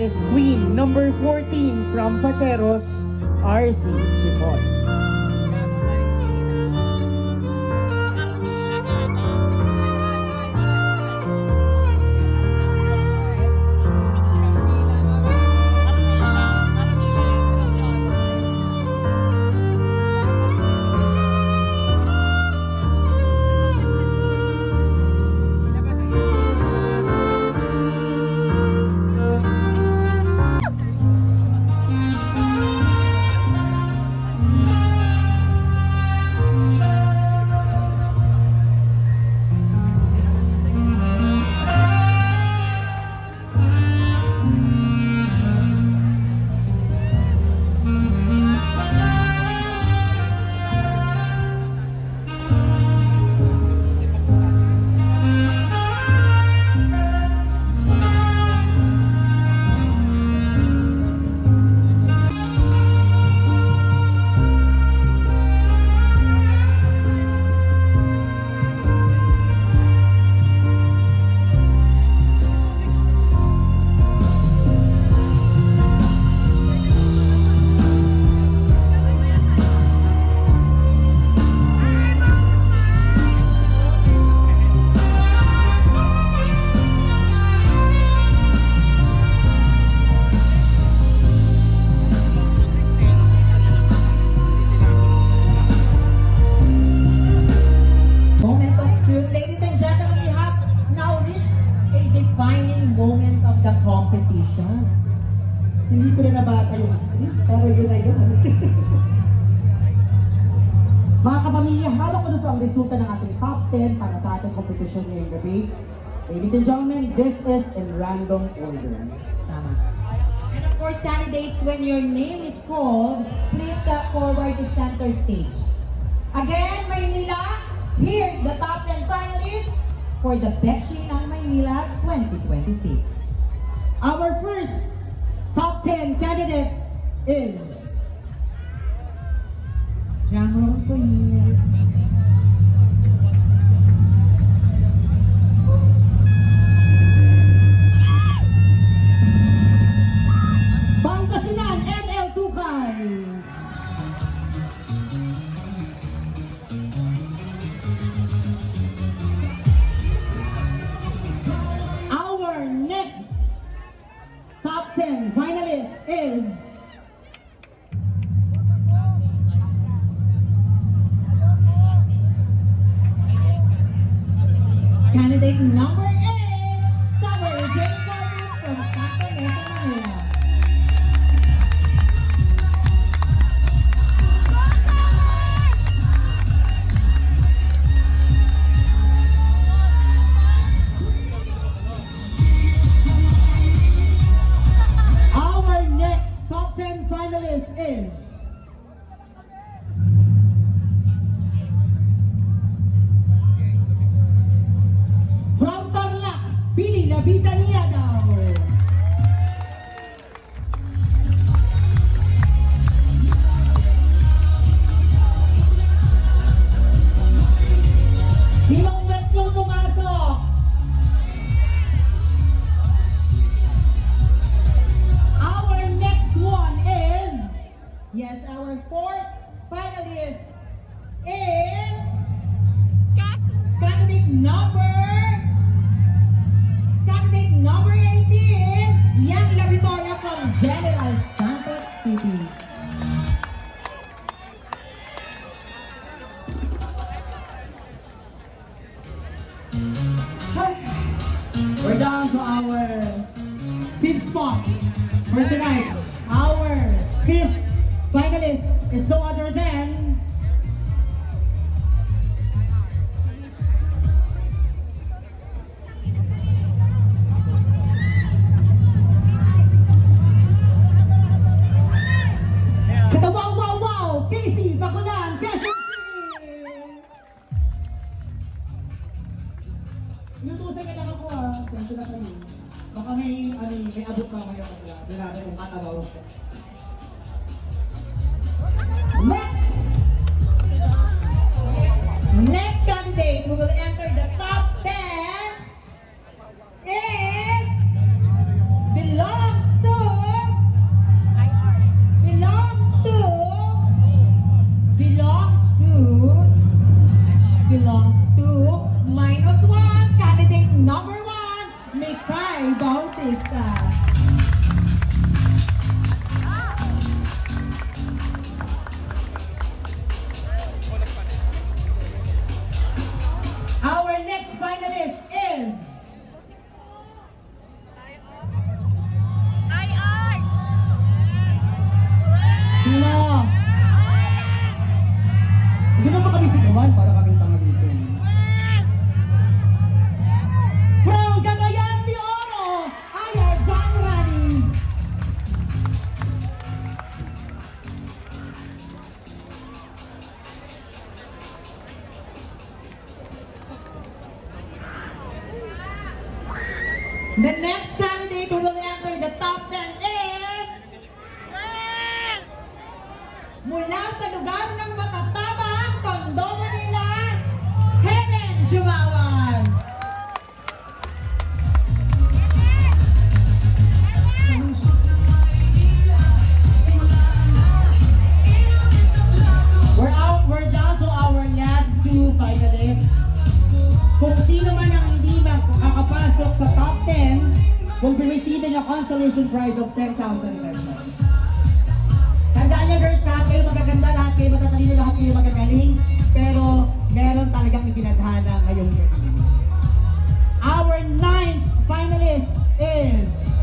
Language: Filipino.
is Queen number 14 from Pateros, RC Sipon. Moment of truth. Ladies and gentlemen, we have now reached a defining moment of the competition. Hindi ko na nabasa yung script, pero yun na yun. Mga kapamilya, hawak ko na po ang resulta ng ating top 10 para sa ating competition ngayong gabi. Ladies and gentlemen, this is in random order. Tama. And of course, candidates, when your name is called, please step forward to center stage. Again, Maynila, here's the top 10 finalists for the Bekshi ng Maynila 2026. Our first top 10 candidate is Drumroll please. Pangasinan NL Tukay. Our next top 10 finalist is Candidate number 8, Summer J. Corpus from Santa Mesa, Manila. our next top 10 finalist is from Tarlac, Pili Nabita Niagaw. Sinong bet yung pumasok? Our next one is Yes, our fourth finalist is candidate number 18, Yang La Victoria from General Santos City. We're down to our fifth spot for tonight. Our fifth finalist is no other than Katawaw wow wow Casey Bakulan, Quezon City. Inutusan ka lang ako Sensyo na kayo. Baka may abot pa kayo kasi doon natin kung katabaw siya. Next candidate who will enter the top 10 is belongs to finalist. Our next finalist is... Sino? Hindi na ba kami sigawan para kaming tanga dito? From Cagayan de Oro, Ayer John Rani. The next candidate who will enter the top 10 is... Mula sa lugar ng matatabang Tondo, Manila, Helen Jumawan. We're down to our last two finalists. Kung sino man ang hindi makakapasok sa top 10 will be receiving a consolation prize of 10,000 pesos. Tandaan niyo girls, lahat kayo magaganda, lahat kayo magtatalino, lahat kayo magagaling, pero meron talagang itinadhana ngayong gabi. Our ninth finalist is...